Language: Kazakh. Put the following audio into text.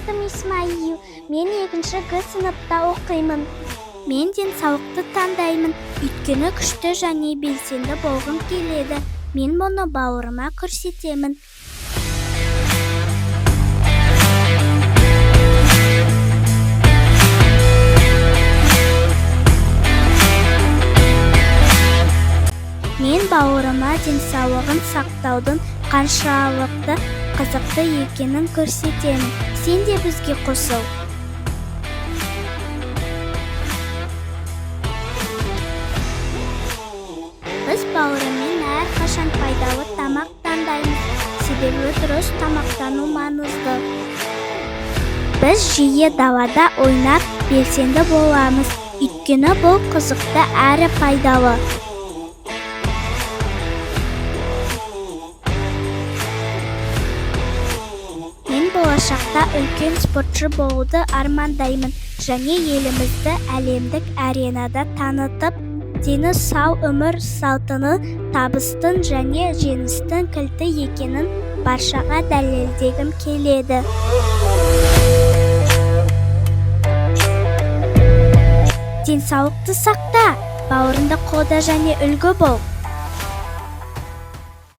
атым Исмаил. Мен 2-ші Г сыныпта оқимын. Мен денсаулықты таңдаймын, өйткені күшті және белсенді болғым келеді. Мен мұны бауырыма көрсетемін. Мен бауырыма денсаулығын сақтаудың қаншалықты қызықты екенін көрсетемін. Сен де бізге қосыл. Біз бауырымен әрқашан пайдалы тамақ таңдаймыз, себебі дұрыс тамақтану маңызды. Біз жиі далада ойнап белсенді боламыз, өйткені бұл қызықты әрі пайдалы. Мен болашақта үлкен спортшы болуды армандаймын және елімізді әлемдік аренада танытып, дені сау өмір салтыны табыстың және жеңістің кілті екенін баршаға дәлелдегім келеді. Денсаулықты сақта, бауырыңды қолда және үлгі бол.